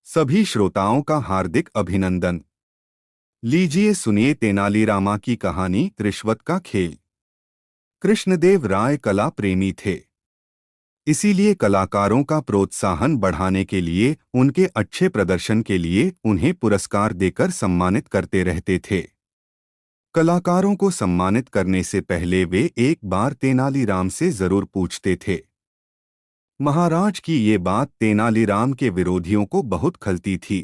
सभी श्रोताओं का हार्दिक अभिनंदन। लीजिए सुनिए तेनालीरामा की कहानी रिश्वत का खेल। कृष्णदेव राय कला प्रेमी थे, इसीलिए कलाकारों का प्रोत्साहन बढ़ाने के लिए उनके अच्छे प्रदर्शन के लिए उन्हें पुरस्कार देकर सम्मानित करते रहते थे। कलाकारों को सम्मानित करने से पहले वे एक बार तेनालीराम से जरूर पूछते थे। महाराज की ये बात तेनालीराम के विरोधियों को बहुत खलती थी।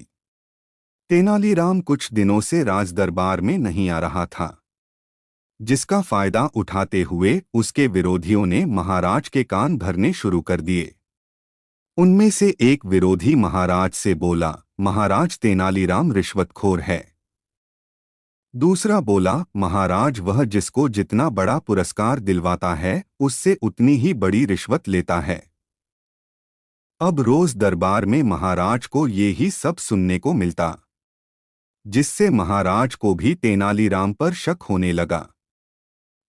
तेनालीराम कुछ दिनों से राजदरबार में नहीं आ रहा था, जिसका फायदा उठाते हुए उसके विरोधियों ने महाराज के कान भरने शुरू कर दिए। उनमें से एक विरोधी महाराज से बोला, महाराज तेनालीराम रिश्वतखोर है। दूसरा बोला, महाराज वह जिसको जितना बड़ा पुरस्कार दिलवाता है उससे उतनी ही बड़ी रिश्वत लेता है। अब रोज दरबार में महाराज को ये ही सब सुनने को मिलता, जिससे महाराज को भी तेनालीराम पर शक होने लगा।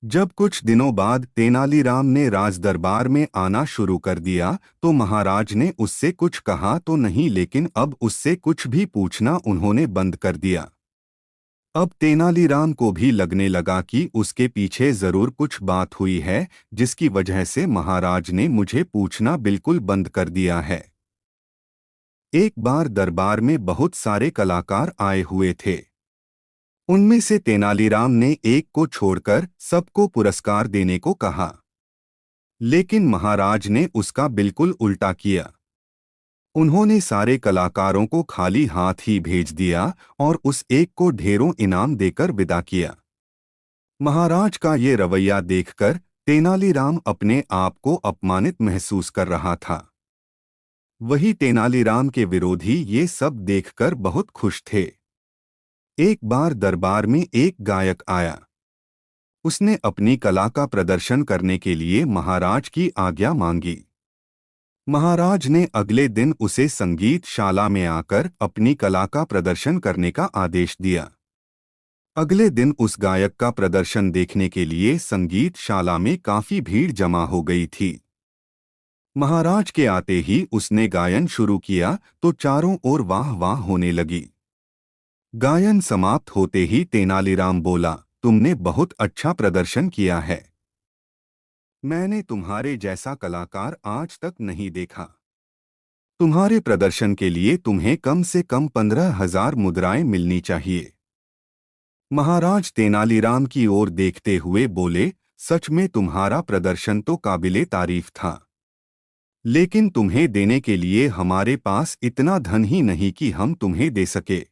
जब कुछ दिनों बाद तेनालीराम ने राजदरबार में आना शुरू कर दिया तो महाराज ने उससे कुछ कहा तो नहीं, लेकिन अब उससे कुछ भी पूछना उन्होंने बंद कर दिया। अब तेनालीराम को भी लगने लगा कि उसके पीछे जरूर कुछ बात हुई है, जिसकी वजह से महाराज ने मुझे पूछना बिल्कुल बंद कर दिया है। एक बार दरबार में बहुत सारे कलाकार आए हुए थे। उनमें से तेनालीराम ने एक को छोड़कर सबको पुरस्कार देने को कहा, लेकिन महाराज ने उसका बिल्कुल उल्टा किया। उन्होंने सारे कलाकारों को खाली हाथ ही भेज दिया और उस एक को ढेरों इनाम देकर विदा किया। महाराज का ये रवैया देखकर तेनालीराम अपने आप को अपमानित महसूस कर रहा था। वही तेनालीराम के विरोधी ये सब देखकर बहुत खुश थे। एक बार दरबार में एक गायक आया। उसने अपनी कला का प्रदर्शन करने के लिए महाराज की आज्ञा मांगी। महाराज ने अगले दिन उसे संगीतशाला में आकर अपनी कला का प्रदर्शन करने का आदेश दिया। अगले दिन उस गायक का प्रदर्शन देखने के लिए संगीतशाला में काफी भीड़ जमा हो गई थी। महाराज के आते ही उसने गायन शुरू किया तो चारों ओर वाह वाह होने लगी। गायन समाप्त होते ही तेनालीराम बोला, तुमने बहुत अच्छा प्रदर्शन किया है। मैंने तुम्हारे जैसा कलाकार आज तक नहीं देखा। तुम्हारे प्रदर्शन के लिए तुम्हें कम से कम 15,000 मुद्राएं मिलनी चाहिए। महाराज तेनालीराम की ओर देखते हुए बोले, सच में तुम्हारा प्रदर्शन तो काबिले तारीफ था, लेकिन तुम्हें देने के लिए हमारे पास इतना धन ही नहीं कि हम तुम्हें दे सके।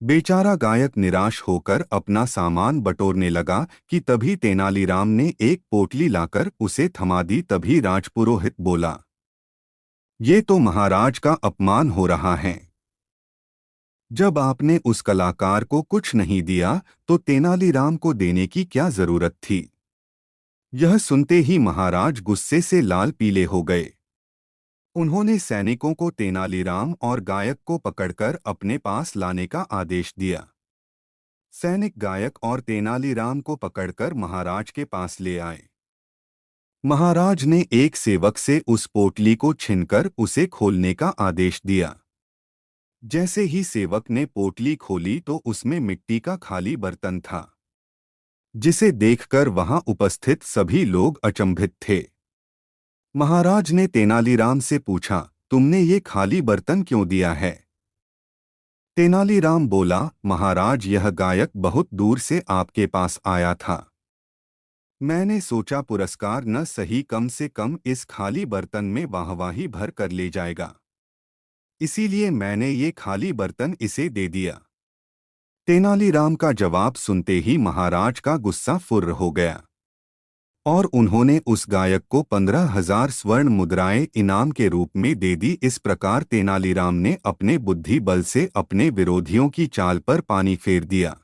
बेचारा गायक निराश होकर अपना सामान बटोरने लगा कि तभी तेनालीराम ने एक पोटली लाकर उसे थमा दी। तभी राजपुरोहित बोला, ये तो महाराज का अपमान हो रहा है। जब आपने उस कलाकार को कुछ नहीं दिया तो तेनालीराम को देने की क्या जरूरत थी। यह सुनते ही महाराज गुस्से से लाल पीले हो गए। उन्होंने सैनिकों को तेनालीराम और गायक को पकड़कर अपने पास लाने का आदेश दिया। सैनिक गायक और तेनालीराम को पकड़कर महाराज के पास ले आए। महाराज ने एक सेवक से उस पोटली को छीनकर उसे खोलने का आदेश दिया। जैसे ही सेवक ने पोटली खोली तो उसमें मिट्टी का खाली बर्तन था, जिसे देखकर वहां उपस्थित सभी लोग अचंभित थे। महाराज ने तेनालीराम से पूछा, तुमने ये खाली बर्तन क्यों दिया है? तेनालीराम बोला, महाराज यह गायक बहुत दूर से आपके पास आया था। मैंने सोचा पुरस्कार न सही कम से कम इस खाली बर्तन में वाहवाही भर कर ले जाएगा, इसीलिए मैंने ये खाली बर्तन इसे दे दिया। तेनालीराम का जवाब सुनते ही महाराज का गुस्सा फुर्र हो गया और उन्होंने उस गायक को 15,000 स्वर्ण मुद्राएं इनाम के रूप में दे दी। इस प्रकार तेनालीराम ने अपने बुद्धि बल से अपने विरोधियों की चाल पर पानी फेर दिया।